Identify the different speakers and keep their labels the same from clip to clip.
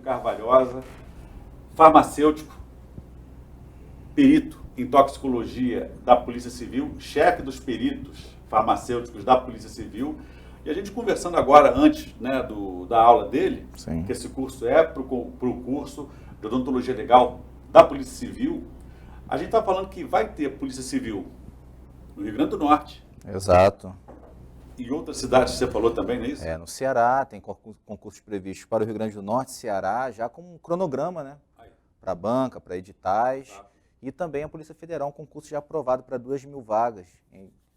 Speaker 1: Carvalhosa, farmacêutico, perito em toxicologia da Polícia Civil, chefe dos peritos farmacêuticos da Polícia Civil. E a gente conversando agora, antes, né, da aula dele,
Speaker 2: Sim.
Speaker 1: que esse curso é para o curso de odontologia legal da Polícia Civil, a gente está falando que vai ter Polícia Civil no Rio Grande do Norte.
Speaker 2: Exato.
Speaker 1: E outras cidades, você falou também, não é isso?
Speaker 2: No Ceará, tem concursos previstos para o Rio Grande do Norte, Ceará, já com um cronograma, né? Para a banca, para editais. Tá. E também a Polícia Federal, um concurso já aprovado para 2.000 vagas.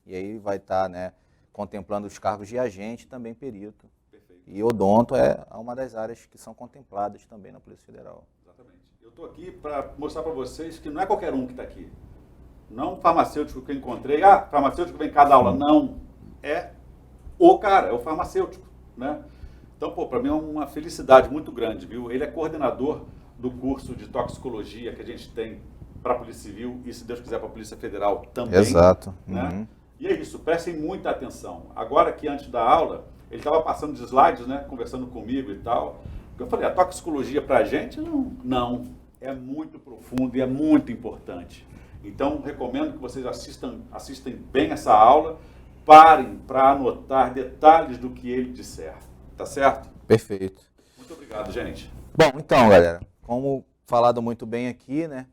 Speaker 2: E aí vai estar, né, contemplando os cargos de agente e também perito. Perfeito. E odonto é uma das áreas que são contempladas também na Polícia Federal.
Speaker 1: Exatamente. Eu estou aqui para mostrar para vocês que não é qualquer um que está aqui. Não um farmacêutico que eu encontrei, farmacêutico vem cada aula. Não, é o cara, é o farmacêutico, né? Então, para mim é uma felicidade muito grande, viu? Ele é coordenador do curso de toxicologia que a gente tem para a Polícia Civil e, se Deus quiser, para a Polícia Federal também.
Speaker 2: Exato.
Speaker 1: Né?
Speaker 2: Uhum.
Speaker 1: E é isso, prestem muita atenção. Agora que antes da aula, ele estava passando de slides, né? Conversando comigo e tal. Eu falei, a toxicologia para a gente, não. É muito profundo e é muito importante. Então, recomendo que vocês assistem bem essa aula, parem para anotar detalhes do que ele disser. Tá certo?
Speaker 2: Perfeito.
Speaker 1: Muito obrigado, gente.
Speaker 2: Bom, então, galera, como falado muito bem aqui, né?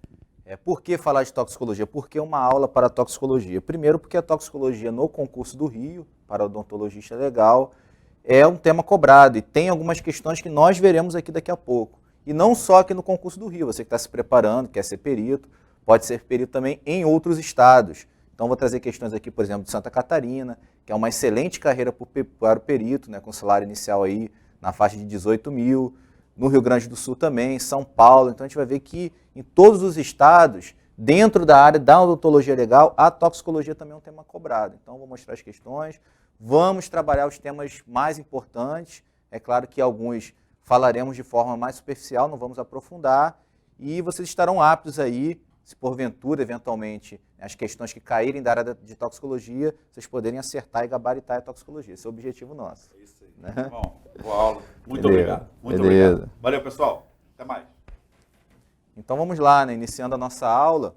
Speaker 2: Por que falar de toxicologia? Por que uma aula para toxicologia? Primeiro, porque a toxicologia no concurso do Rio, para odontologista legal, é um tema cobrado e tem algumas questões que nós veremos aqui daqui a pouco. E não só aqui no concurso do Rio, você que está se preparando, quer ser perito, pode ser perito também em outros estados. Então, vou trazer questões aqui, por exemplo, de Santa Catarina, que é uma excelente carreira para o perito, né, com salário inicial aí na faixa de 18 mil. No Rio Grande do Sul também, São Paulo. Então, a gente vai ver que em todos os estados, dentro da área da odontologia legal, a toxicologia também é um tema cobrado. Então, vou mostrar as questões, vamos trabalhar os temas mais importantes. É claro que alguns falaremos de forma mais superficial, não vamos aprofundar. E vocês estarão aptos aí, se porventura, eventualmente, as questões que caírem da área de toxicologia, vocês poderem acertar e gabaritar a toxicologia. Esse é o objetivo nosso.
Speaker 1: É isso aí.
Speaker 2: Né?
Speaker 1: Bom, boa aula. Muito obrigado. Muito obrigado. Valeu, pessoal. Até mais.
Speaker 2: Então vamos lá, né? Iniciando a nossa aula.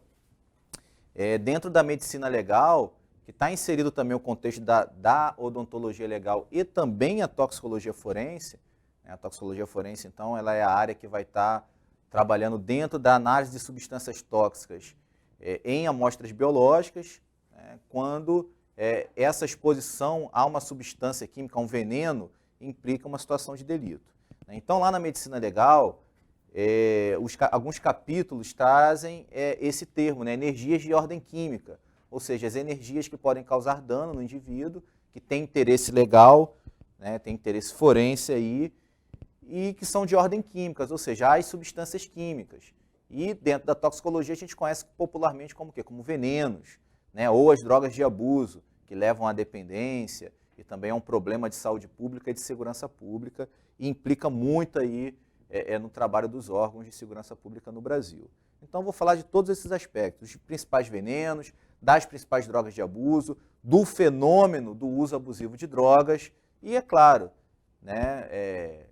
Speaker 2: Dentro da medicina legal, que está inserido também o contexto da odontologia legal e também a toxicologia forense. Né? A toxicologia forense, então, ela é a área que vai estar trabalhando dentro da análise de substâncias tóxicas em amostras biológicas, né, quando essa exposição a uma substância química, a um veneno, implica uma situação de delito. Então, lá na medicina legal, alguns capítulos trazem esse termo, né, energias de ordem química, ou seja, as energias que podem causar dano no indivíduo, que tem interesse legal, né, tem interesse forense aí, e que são de ordem química, ou seja, as substâncias químicas. E dentro da toxicologia a gente conhece popularmente como o quê? Como venenos, né? Ou as drogas de abuso, que levam à dependência, e também é um problema de saúde pública e de segurança pública, e implica muito aí no trabalho dos órgãos de segurança pública no Brasil. Então vou falar de todos esses aspectos, dos principais venenos, das principais drogas de abuso, do fenômeno do uso abusivo de drogas, e é claro, né,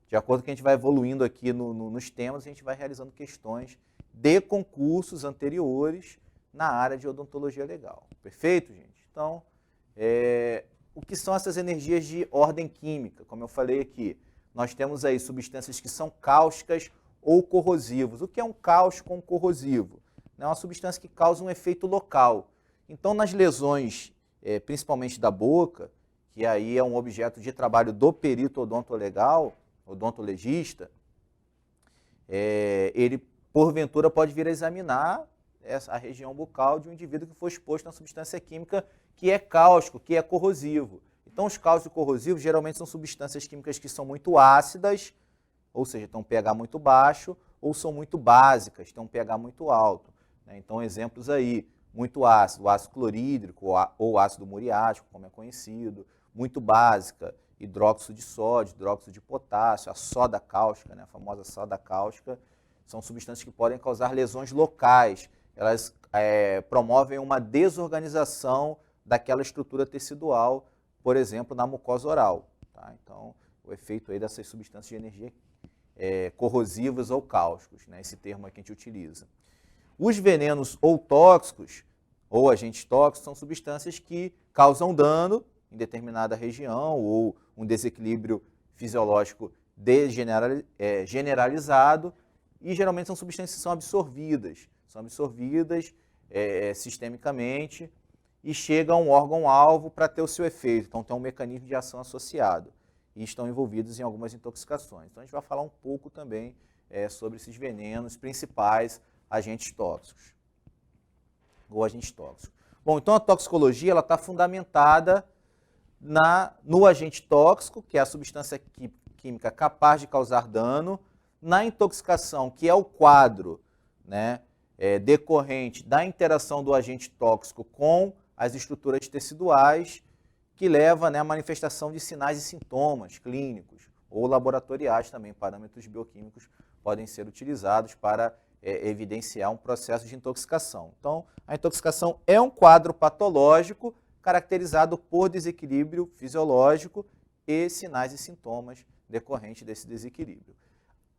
Speaker 2: de acordo com que a gente vai evoluindo aqui nos temas, a gente vai realizando questões de concursos anteriores na área de odontologia legal. Perfeito, gente? Então, o que são essas energias de ordem química? Como eu falei aqui, nós temos aí substâncias que são cáusticas ou corrosivos. O que é um cáustico ou um corrosivo? É uma substância que causa um efeito local. Então, nas lesões, principalmente da boca, que aí é um objeto de trabalho do perito odontologista, ele, porventura, pode vir a examinar a região bucal de um indivíduo que foi exposto a uma substância química que é cáustico, que é corrosivo. Então, os cáusticos corrosivos geralmente são substâncias químicas que são muito ácidas, ou seja, têm um pH muito baixo, ou são muito básicas, têm um pH muito alto. Então, exemplos aí, muito ácido, o ácido clorídrico ou ácido muriático, como é conhecido, muito básica, hidróxido de sódio, hidróxido de potássio, a soda cáustica, né, a famosa soda cáustica, são substâncias que podem causar lesões locais. Elas promovem uma desorganização daquela estrutura tecidual, por exemplo, na mucosa oral. Tá? Então, o efeito aí dessas substâncias de energia corrosivos ou cáusticos, né? Esse termo aqui que a gente utiliza. Os venenos ou tóxicos, ou agentes tóxicos, são substâncias que causam dano em determinada região ou um desequilíbrio fisiológico generalizado, e geralmente são substâncias que são absorvidas sistemicamente e chegam a um órgão-alvo para ter o seu efeito. Então tem um mecanismo de ação associado e estão envolvidos em algumas intoxicações. Então a gente vai falar um pouco também sobre esses venenos principais, agentes tóxicos ou agentes tóxicos. Bom, então a toxicologia está fundamentada no agente tóxico, que é a substância química capaz de causar dano, na intoxicação, que é o quadro, né, decorrente da interação do agente tóxico com as estruturas teciduais, que leva, né, à manifestação de sinais e sintomas clínicos ou laboratoriais também. Parâmetros bioquímicos podem ser utilizados para evidenciar um processo de intoxicação. Então, a intoxicação é um quadro patológico caracterizado por desequilíbrio fisiológico e sinais e sintomas decorrentes desse desequilíbrio.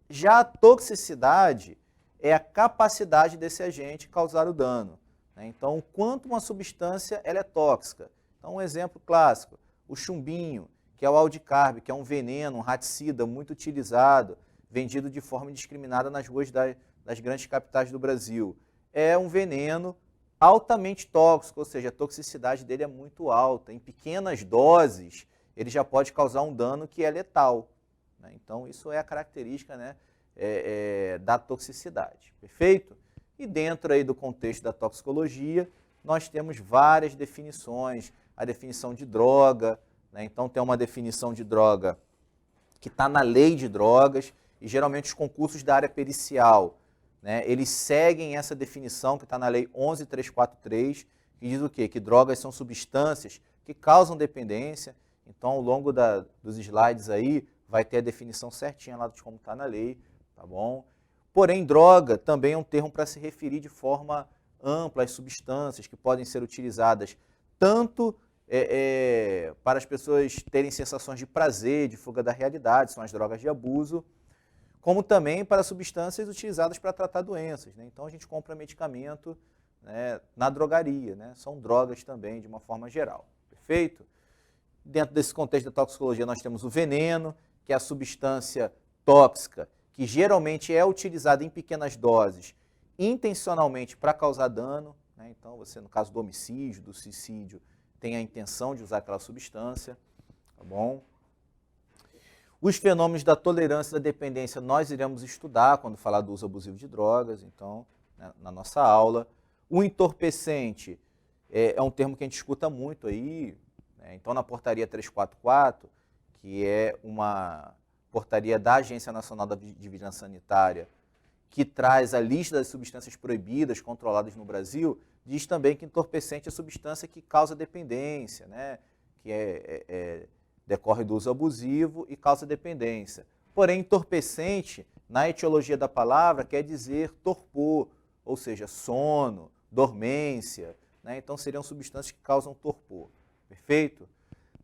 Speaker 2: Já a toxicidade é a capacidade desse agente causar o dano, né? Então, o quanto uma substância ela é tóxica. Então, um exemplo clássico, o chumbinho, que é o aldicarbe, que é um veneno, um raticida muito utilizado, vendido de forma indiscriminada nas ruas das grandes capitais do Brasil. É um veneno altamente tóxico, ou seja, a toxicidade dele é muito alta. Em pequenas doses, ele já pode causar um dano que é letal, né? Então, isso é a característica, né, da toxicidade, perfeito? E dentro aí do contexto da toxicologia, nós temos várias definições. A definição de droga, né? Então tem uma definição de droga que está na lei de drogas, e geralmente os concursos da área pericial, né, eles seguem essa definição que está na lei 11.343, que diz o quê? Que drogas são substâncias que causam dependência. Então, ao longo dos slides aí, vai ter a definição certinha lá de como está na lei, tá bom? Porém, droga também é um termo para se referir de forma ampla às substâncias que podem ser utilizadas tanto para as pessoas terem sensações de prazer, de fuga da realidade, são as drogas de abuso, como também para substâncias utilizadas para tratar doenças, né? Então a gente compra medicamento, né, na drogaria, né? São drogas também de uma forma geral, perfeito? Dentro desse contexto da toxicologia nós temos o veneno, que é a substância tóxica, que geralmente é utilizada em pequenas doses, intencionalmente para causar dano, né? Então você, no caso do homicídio, do suicídio, tem a intenção de usar aquela substância, tá bom? Os fenômenos da tolerância e da dependência nós iremos estudar quando falar do uso abusivo de drogas, então, né, na nossa aula. O entorpecente é um termo que a gente escuta muito aí, né? Então, na portaria 344, que é uma portaria da Agência Nacional de Vigilância Sanitária, que traz a lista das substâncias proibidas, controladas no Brasil, diz também que entorpecente é substância que causa dependência, né? Que decorre do uso abusivo e causa dependência. Porém, entorpecente, na etiologia da palavra, quer dizer torpor, ou seja, sono, dormência, né? Então seriam substâncias que causam torpor, perfeito?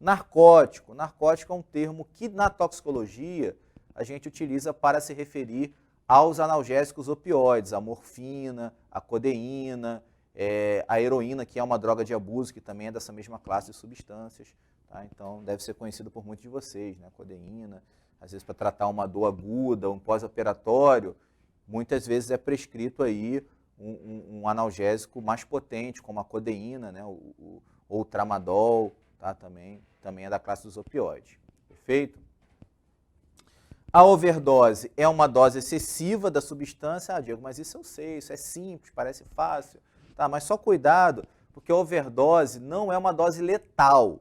Speaker 2: Narcótico é um termo que na toxicologia a gente utiliza para se referir aos analgésicos opioides, a morfina, a codeína, a heroína, que é uma droga de abuso, que também é dessa mesma classe de substâncias, tá? Então deve ser conhecido por muitos de vocês, né? A codeína, às vezes para tratar uma dor aguda, um pós-operatório, muitas vezes é prescrito aí um analgésico mais potente, como a codeína, né? Ou o tramadol, tá? Também é da classe dos opioides, perfeito? A overdose é uma dose excessiva da substância. Ah, Diego, mas isso eu sei, isso é simples, parece fácil. Tá, mas só cuidado, porque a overdose não é uma dose letal.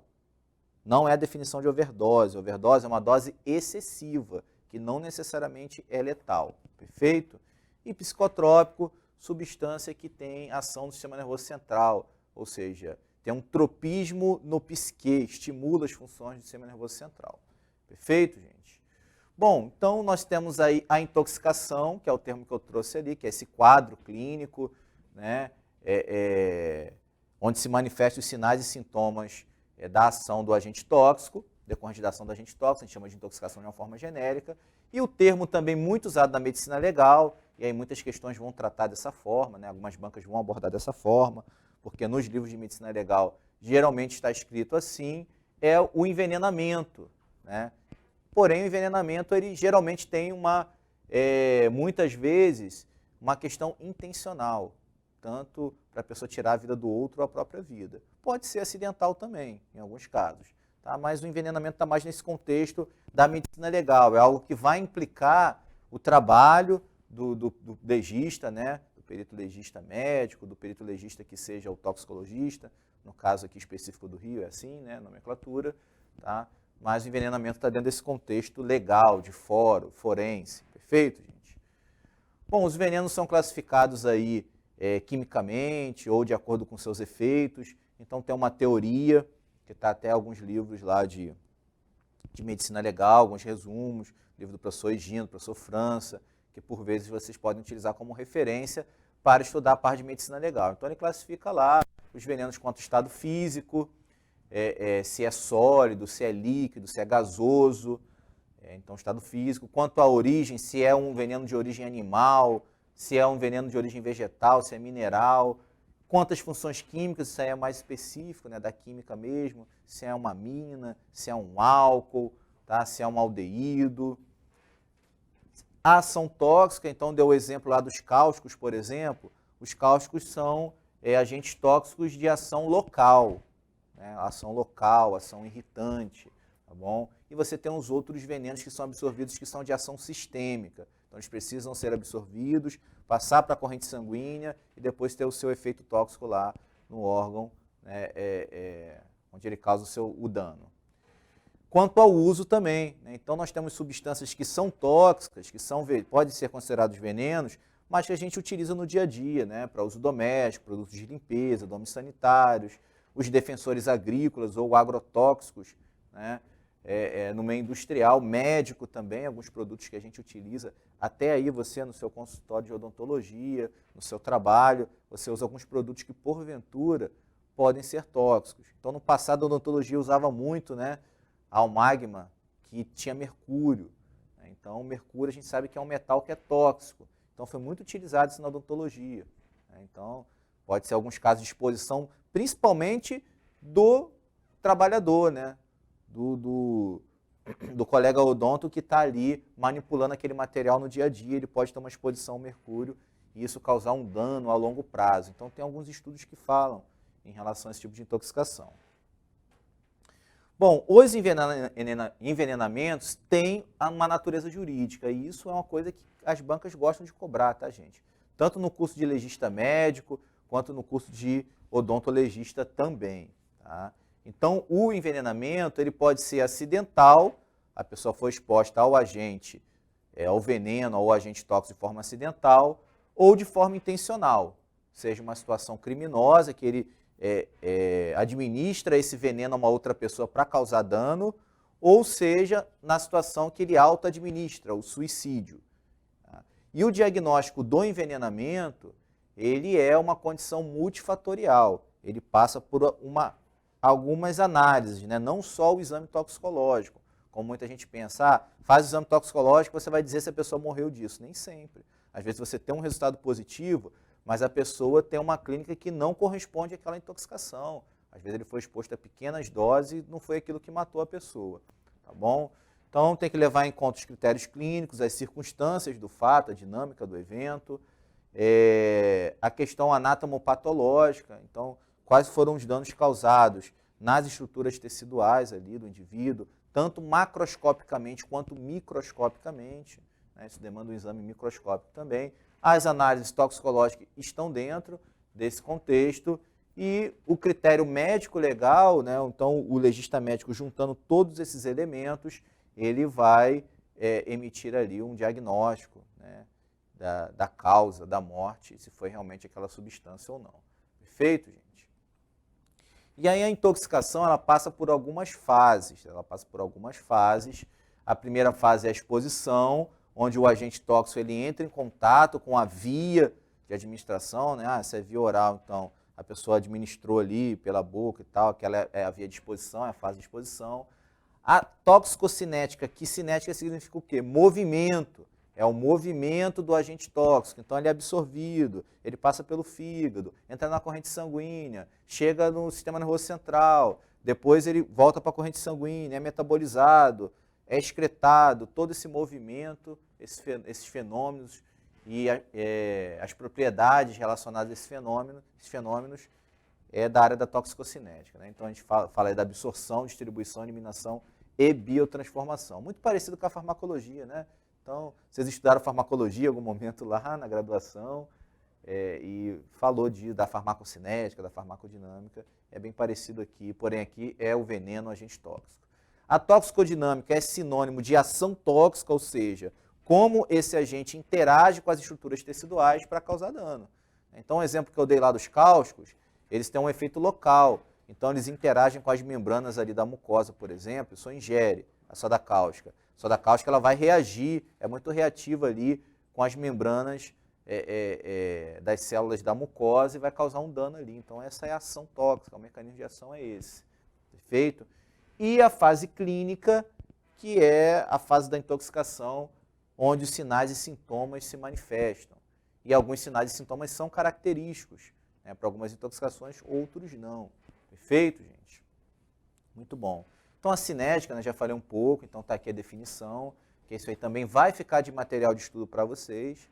Speaker 2: Não é a definição de overdose. Overdose é uma dose excessiva, que não necessariamente é letal, perfeito? E psicotrópico, substância que tem ação no sistema nervoso central, ou seja, tem um tropismo no psique, estimula as funções do sistema nervoso central, perfeito, gente? Bom, então nós temos aí a intoxicação, que é o termo que eu trouxe ali, que é esse quadro clínico, né, onde se manifestam os sinais e sintomas da ação do agente tóxico, decorrente da ação do agente tóxico, a gente chama de intoxicação de uma forma genérica, E o termo também muito usado na medicina legal, e aí muitas questões vão tratar dessa forma, né? Algumas bancas vão abordar dessa forma, porque nos livros de medicina legal geralmente está escrito assim, é o envenenamento, né? Porém, o envenenamento ele geralmente tem muitas vezes, uma questão intencional, tanto para a pessoa tirar a vida do outro ou a própria vida. Pode ser acidental também, em alguns casos, tá? Mas o envenenamento está mais nesse contexto da medicina legal, é algo que vai implicar o trabalho do legista, né? Do perito legista médico, do perito legista que seja o toxicologista, no caso aqui específico do Rio é assim, né? Nomenclatura, tá? Mas o envenenamento está dentro desse contexto legal, de fórum, forense, perfeito, gente? Bom, os venenos são classificados aí quimicamente ou de acordo com seus efeitos, então tem uma teoria, que está até alguns livros lá de medicina legal, alguns resumos, livro do professor Higino, do professor França, que por vezes vocês podem utilizar como referência para estudar a parte de medicina legal. Então ele classifica lá os venenos quanto estado físico, se é sólido, se é líquido, se é gasoso, então estado físico, quanto à origem, se é um veneno de origem animal, se é um veneno de origem vegetal, se é mineral, quantas funções químicas, isso aí é mais específico, né, da química mesmo, se é uma amina, se é um álcool, tá, se é um aldeído. A ação tóxica, então deu o exemplo lá dos cáusticos, por exemplo, os cáusticos são agentes tóxicos de ação local, né, ação local, ação irritante, tá bom? E você tem os outros venenos que são absorvidos, que são de ação sistêmica. Então, eles precisam ser absorvidos, passar para a corrente sanguínea e depois ter o seu efeito tóxico lá no órgão, né, onde ele causa o dano. Quanto ao uso também, né? Então nós temos substâncias que são tóxicas, que podem ser considerados venenos, mas que a gente utiliza no dia a dia, né, para uso doméstico, produtos de limpeza, domes sanitários, os defensores agrícolas ou agrotóxicos, né, no meio industrial, médico também, alguns produtos que a gente utiliza. Até aí você, no seu consultório de odontologia, no seu trabalho, você usa alguns produtos que, porventura, podem ser tóxicos. Então, no passado, a odontologia usava muito, né, Almagma, que tinha mercúrio. Então, o mercúrio a gente sabe que é um metal que é tóxico. Então, foi muito utilizado isso na odontologia. Então, pode ser alguns casos de exposição, principalmente do trabalhador, né? Do colega odonto que está ali manipulando aquele material no dia a dia, ele pode ter uma exposição ao mercúrio e isso causar um dano a longo prazo. Então, tem alguns estudos que falam em relação a esse tipo de intoxicação. Bom, os envenenamentos têm uma natureza jurídica e isso é uma coisa que as bancas gostam de cobrar, tá, gente? Tanto no curso de legista médico, quanto no curso de odontologista também, tá? Então, o envenenamento ele pode ser acidental, a pessoa foi exposta ao agente, ao veneno ou ao agente tóxico de forma acidental, ou de forma intencional, seja uma situação criminosa, que ele administra esse veneno a uma outra pessoa para causar dano, ou seja, na situação que ele auto-administra, o suicídio. Tá? E o diagnóstico do envenenamento, ele é uma condição multifatorial, ele passa por algumas análises, né? Não só o exame toxicológico, como muita gente pensa, faz o exame toxicológico, você vai dizer se a pessoa morreu disso. Nem sempre. Às vezes você tem um resultado positivo, mas a pessoa tem uma clínica que não corresponde àquela intoxicação. Às vezes ele foi exposto a pequenas doses e não foi aquilo que matou a pessoa, tá bom? Então tem que levar em conta os critérios clínicos, as circunstâncias do fato, a dinâmica do evento, a questão anatomopatológica, então quais foram os danos causados nas estruturas teciduais ali do indivíduo, tanto macroscopicamente quanto microscopicamente, né? Isso demanda um exame microscópico também. As análises toxicológicas estão dentro desse contexto e o critério médico legal, né? Então o legista médico juntando todos esses elementos, ele vai emitir ali um diagnóstico, né? da causa da morte, se foi realmente aquela substância ou não. Perfeito, gente? E aí a intoxicação ela passa por algumas fases. A primeira fase é a exposição, onde o agente tóxico ele entra em contato com a via de administração, né? Se é via oral, então a pessoa administrou ali pela boca e tal, aquela é a via de exposição, é a fase de exposição. A toxicocinética, que cinética significa o quê? Movimento. É o movimento do agente tóxico. Então ele é absorvido, ele passa pelo fígado, entra na corrente sanguínea, chega no sistema nervoso central, depois ele volta para a corrente sanguínea, é metabolizado, é excretado. Todo esse movimento, esses fenômenos e as propriedades relacionadas a esses fenômenos é da área da toxicocinética, né? Então a gente fala da absorção, distribuição, eliminação e biotransformação. Muito parecido com a farmacologia, né? Então, vocês estudaram farmacologia em algum momento lá na graduação e falou da farmacocinética, da farmacodinâmica. É bem parecido aqui, porém aqui é o veneno, o agente tóxico. A toxicodinâmica é sinônimo de ação tóxica, ou seja, como esse agente interage com as estruturas teciduais para causar dano. Então, o exemplo que eu dei lá dos cáusticos, eles têm um efeito local. Então, eles interagem com as membranas ali da mucosa, por exemplo, isso ingere a soda cáustica. A soda cáustica ela vai reagir, é muito reativa ali com as membranas das células da mucosa e vai causar um dano ali. Então, essa é a ação tóxica, o mecanismo de ação é esse. Perfeito? E a fase clínica, que é a fase da intoxicação, onde os sinais e sintomas se manifestam. E alguns sinais e sintomas são característicos, né, para algumas intoxicações, outros não. Perfeito, gente? Muito bom. Então, a cinética, né, já falei um pouco, então está aqui a definição, que isso aí também vai ficar de material de estudo para vocês,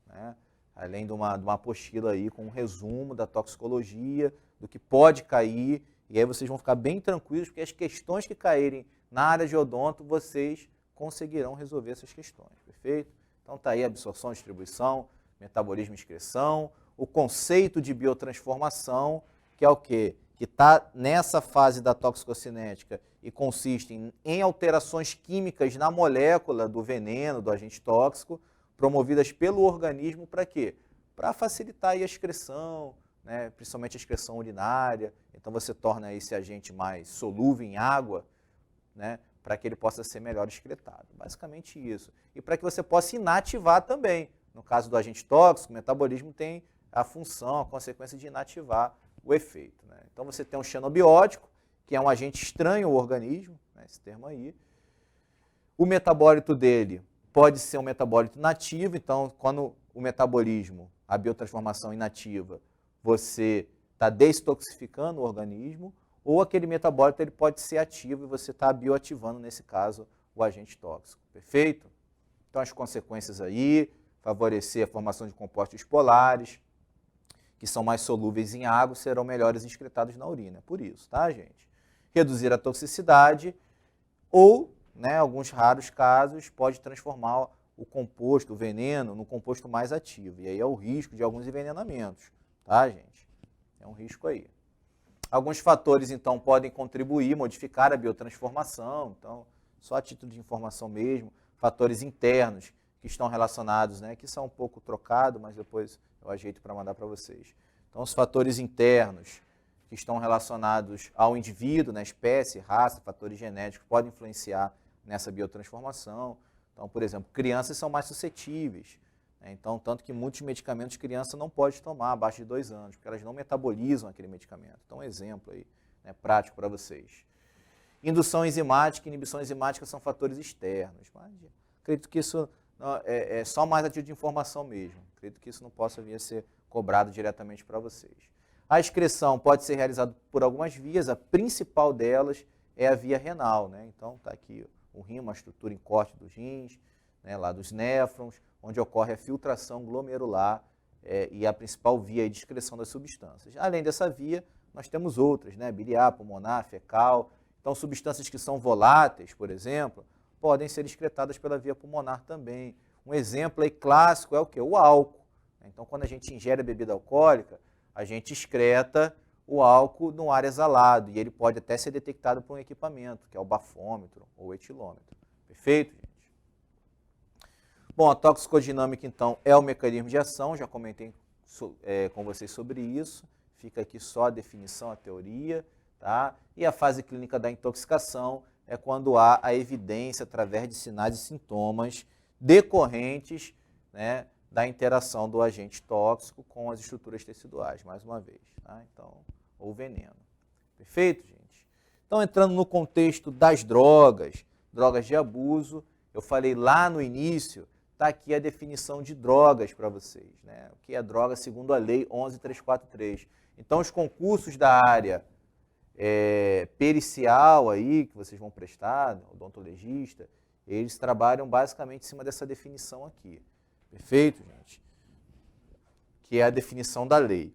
Speaker 2: né, além de uma apostila aí com um resumo da toxicologia, do que pode cair, e aí vocês vão ficar bem tranquilos, porque as questões que caírem na área de odonto, vocês conseguirão resolver essas questões, perfeito? Então está aí a absorção, distribuição, metabolismo e excreção, o conceito de biotransformação, que é o quê? Que está nessa fase da toxicocinética e consiste em alterações químicas na molécula do veneno, do agente tóxico, promovidas pelo organismo para quê? Para facilitar aí a excreção, né? Principalmente a excreção urinária. Então você torna esse agente mais solúvel em água, né? Para que ele possa ser melhor excretado. Basicamente isso. E para que você possa inativar também. No caso do agente tóxico, o metabolismo tem a função, a consequência de inativar o efeito, né? Então você tem um xenobiótico, que é um agente estranho ao organismo, né, esse termo aí. O metabólito dele pode ser um metabólito nativo, então quando o metabolismo, a biotransformação inativa, você está destoxificando o organismo, ou aquele metabólito ele pode ser ativo e você está bioativando, nesse caso, o agente tóxico. Perfeito? Então as consequências aí, favorecer a formação de compostos polares, que são mais solúveis em água, serão melhores excretados na urina. Por isso, tá, gente? Reduzir a toxicidade ou, né, alguns raros casos, pode transformar o composto, o veneno, no composto mais ativo. E aí é o risco de alguns envenenamentos, tá, gente? É um risco aí. Alguns fatores, então, podem contribuir, modificar a biotransformação. Então, só a título de informação mesmo. Fatores internos que estão relacionados, né, que são um pouco trocados, mas depois eu ajeito para mandar para vocês. Então, os fatores internos que estão relacionados ao indivíduo, né, espécie, raça, fatores genéticos, podem influenciar nessa biotransformação. Então, por exemplo, crianças são mais suscetíveis. Né? Então, tanto que muitos medicamentos criança não pode tomar abaixo de 2 anos, porque elas não metabolizam aquele medicamento. Então, um exemplo aí, né, prático para vocês. Indução enzimática e inibição enzimática são fatores externos. Mas acredito que isso é só mais a título de informação mesmo. Acredito que isso não possa vir a ser cobrado diretamente para vocês. A excreção pode ser realizada por algumas vias, a principal delas é a via renal, né? Então está aqui o rim, uma estrutura em corte dos rins, né, lá dos néfrons, onde ocorre a filtração glomerular e a principal via de excreção das substâncias. Além dessa via, nós temos outras, né? Biliar, pulmonar, fecal. Então substâncias que são voláteis, por exemplo, podem ser excretadas pela via pulmonar também. Um exemplo aí clássico é o quê? O álcool. Então, quando a gente ingere a bebida alcoólica, a gente excreta o álcool no ar exalado e ele pode até ser detectado por um equipamento, que é o bafômetro ou o etilômetro. Perfeito, gente? Bom, a toxicodinâmica, então, é o mecanismo de ação, já comentei com vocês sobre isso, fica aqui só a definição, a teoria, tá? E a fase clínica da intoxicação é quando há a evidência através de sinais e sintomas decorrentes, né, da interação do agente tóxico com as estruturas teciduais, mais uma vez, tá? Então, ou veneno. Perfeito, gente? Então, entrando no contexto das drogas, drogas de abuso, eu falei lá no início, está aqui a definição de drogas para vocês, né? O que é droga segundo a lei 11.343. Então, os concursos da área pericial aí, que vocês vão prestar, odontologista, eles trabalham basicamente em cima dessa definição aqui. Perfeito, gente? Que é a definição da lei.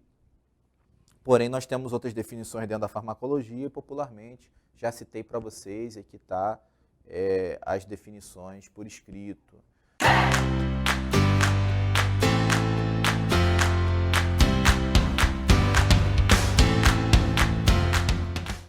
Speaker 2: Porém, nós temos outras definições dentro da farmacologia, popularmente, já citei para vocês, e aqui está as definições por escrito.